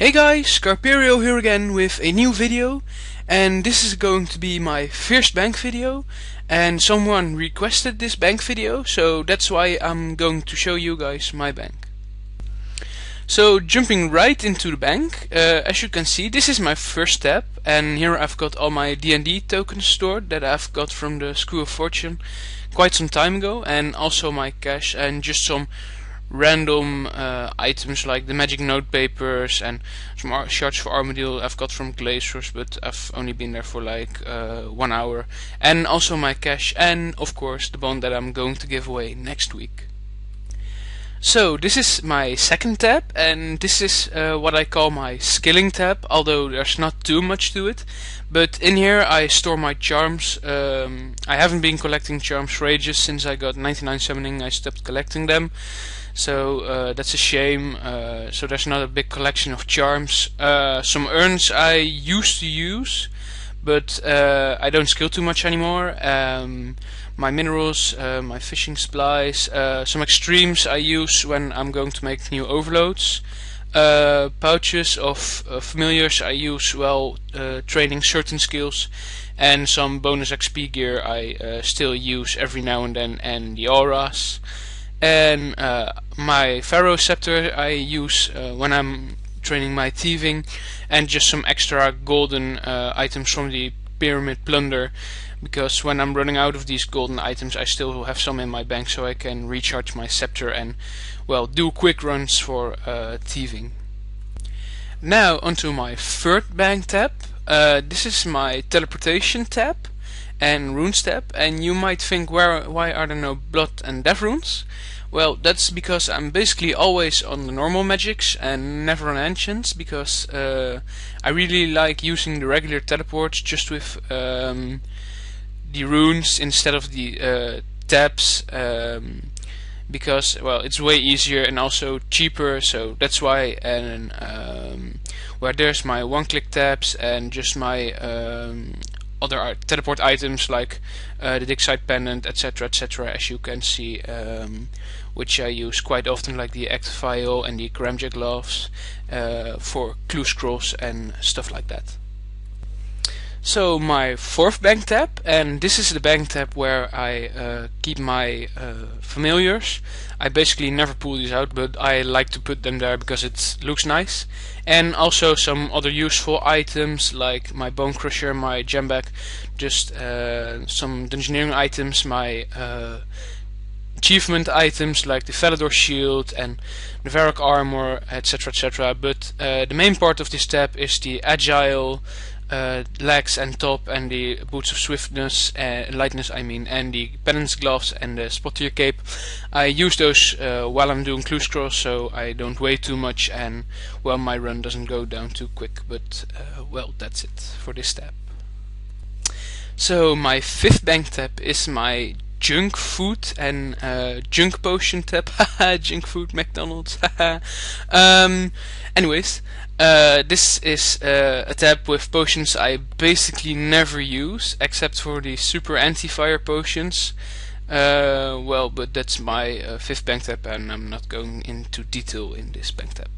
Hey guys, Scarperio here again with a new video, and this is going to be my first bank video, and someone requested this bank video, so that's why I'm going to show you guys my bank. So jumping right into the bank, as you can see, this is my first tab, and here I've got all my D&D tokens stored that I've got from the School of Fortune quite some time ago, and also my cash and just some random items like the magic note papers and some shards for Armadillo I've got from Glaciers, but I've only been there for like 1 hour, and also my cash, and of course the bond that I'm going to give away next week. So this is my second tab, and this is what I call my skilling tab, although there's not too much to it. But in here I store my charms. I haven't been collecting charms for ages. Since I got 99 summoning I stopped collecting them. So that's a shame. So there's not a big collection of charms. Some urns I used to use, but I don't skill too much anymore. My minerals, my fishing supplies, some extremes I use when I'm going to make new overloads. Pouches of familiars I use while training certain skills, and some bonus XP gear I still use every now and then, and the auras. And my Pharaoh scepter I use when I'm training my thieving, and just some extra golden items from the pyramid plunder, because when I'm running out of these golden items I still have some in my bank, so I can recharge my scepter and, well, do quick runs for thieving. Now onto my third bank tab. This is my teleportation tab and runes tab, and you might think, why are there no blood and death runes? Well, that's because I'm basically always on the normal magics and never on ancients, because I really like using the regular teleports just with the runes instead of the tabs, because, well, it's way easier and also cheaper, so that's why. And where there's my one-click tabs and just my other teleport items like the dig side pendant, etc, as you can see, which I use quite often, like the active vial and the Karamja gloves for clue scrolls and stuff like that. So my fourth bank tab, and this is the bank tab where I keep my familiars. I basically never pull these out, but I like to put them there because it looks nice. And also some other useful items like my bone crusher, my gem bag, just some dungeoneering items, my achievement items like the Falador shield and the Varrock armor, etc. But the main part of this tab is the agile legs and top, and the boots of swiftness, lightness I mean, and the penance gloves and the spottier cape. I use those while I'm doing clue scrolls, so I don't weigh too much, and, well, my run doesn't go down too quick. But well, that's it for this tab. So my fifth bank tab is my junk food and junk potion tab. Haha, junk food, McDonald's. Anyways, this is a tab with potions I basically never use, except for the super anti-fire potions. Well, but that's my fifth bank tab, and I'm not going into detail in this bank tab.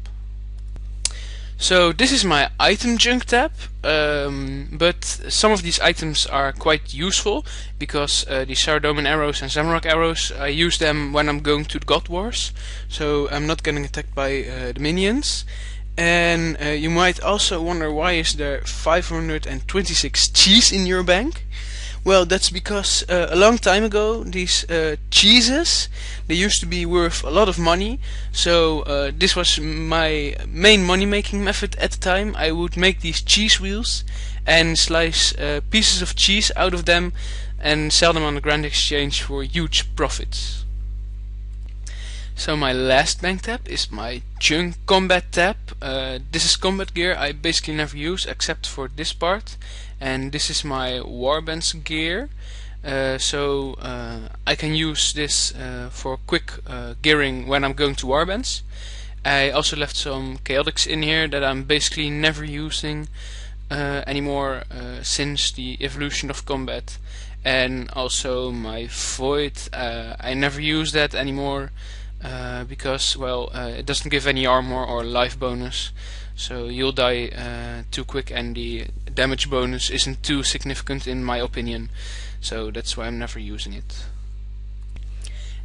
So this is my item junk tab, but some of these items are quite useful, because the Saradomin arrows and Zamorak arrows, I use them when I'm going to the God Wars, so I'm not getting attacked by the minions. And you might also wonder, why is there 526 cheese in your bank? Well, that's because a long time ago these cheeses, they used to be worth a lot of money, so this was my main money making method at the time. I would make these cheese wheels and slice pieces of cheese out of them and sell them on the Grand Exchange for huge profits. So my last bank tab is my junk combat tab. This is combat gear I basically never use except for this part, and this is my warbands gear. So I can use this for quick gearing when I'm going to warbands. I also left some chaotics in here that I'm basically never using anymore since the evolution of combat. And also my void, I never use that anymore. Because, well, it doesn't give any armor or life bonus, so you'll die too quick, and the damage bonus isn't too significant in my opinion, so that's why I'm never using it.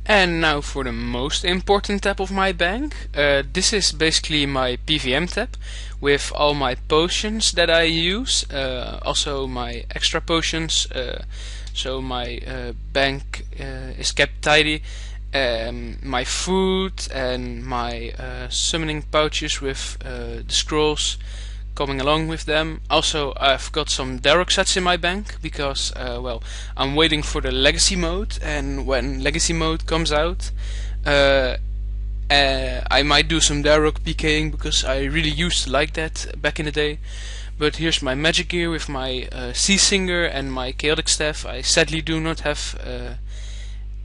And now for the most important tab of my bank. This is basically my PVM tab with all my potions that I use, also my extra potions, so my bank is kept tidy, my food and my summoning pouches with the scrolls coming along with them. Also, I've got some Darok sets in my bank because, well, I'm waiting for the legacy mode, and when legacy mode comes out, I might do some Darok PKing because I really used to like that back in the day. But here's my magic gear with my Sea Singer and my chaotic staff. I sadly do not have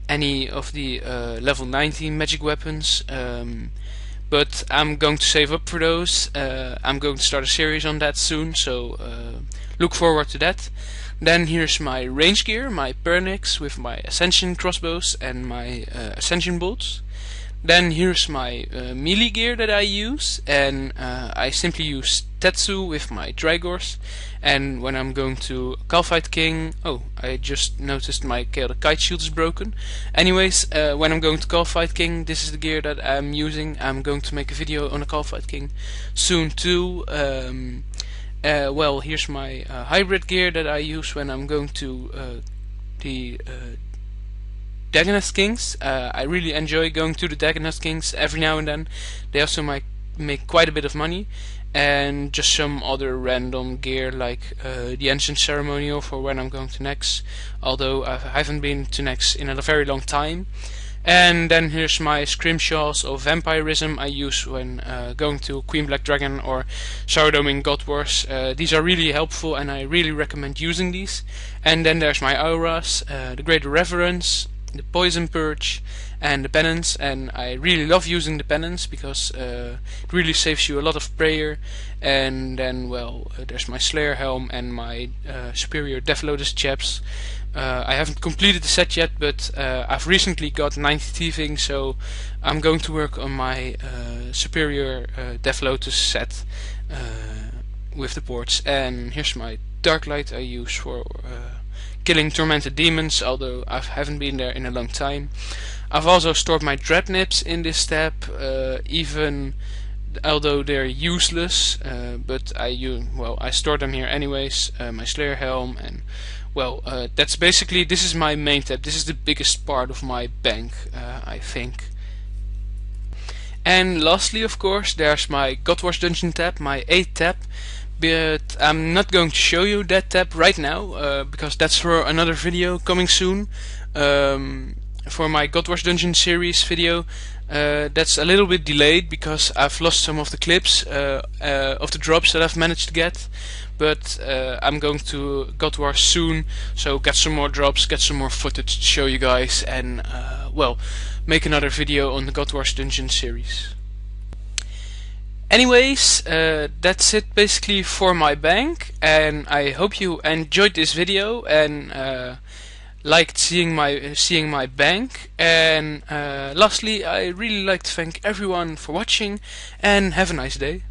any of the level 19 magic weapons, but I'm going to save up for those. I'm going to start a series on that soon, so look forward to that. Then here's my range gear, my Pernix with my Ascension crossbows and my Ascension bolts. Then here's my melee gear that I use, and I simply use Tetsu with my Drygors. And when I'm going to Kalphite King, oh, I just noticed my Chaotic Kite Shield is broken. Anyways, when I'm going to Kalphite King, this is the gear that I'm using. I'm going to make a video on a Kalphite King soon too. Well, here's my hybrid gear that I use when I'm going to the Dagoneth Kings. I really enjoy going to the Dagoneth Kings every now and then. They also make quite a bit of money. And just some other random gear like the Ancient Ceremonial for when I'm going to Nex, although I haven't been to Nex in a very long time. And then here's my scrimshaws of vampirism I use when going to Queen Black Dragon or Sourdoming God Wars. These are really helpful and I really recommend using these. And then there's my auras, the Great Reverence, the Poison Purge and the Penance, and I really love using the Penance because it really saves you a lot of prayer. And then, well, there's my Slayer Helm and my Superior Death Lotus chaps. I haven't completed the set yet, but I've recently got 90 thieving, so I'm going to work on my Superior Death Lotus set with the ports. And here's my Dark Light I use for killing tormented demons, although I haven't been there in a long time. I've also stored my Dread Nips in this tab, even although they're useless, but I store them here anyways. My Slayer Helm, and well, that's basically, this is my main tab. This is the biggest part of my bank, I think. And lastly, of course, there's my God Wars Dungeon tab, my 8th tab. But I'm not going to show you that tab right now, because that's for another video coming soon. For my God Wars Dungeon series video, that's a little bit delayed because I've lost some of the clips of the drops that I've managed to get. But I'm going to God Wars soon, so get some more drops, get some more footage to show you guys, and well, make another video on the God Wars Dungeon series. Anyways, that's it basically for my bank, and I hope you enjoyed this video and liked seeing my bank. And lastly, I really like to thank everyone for watching, and have a nice day.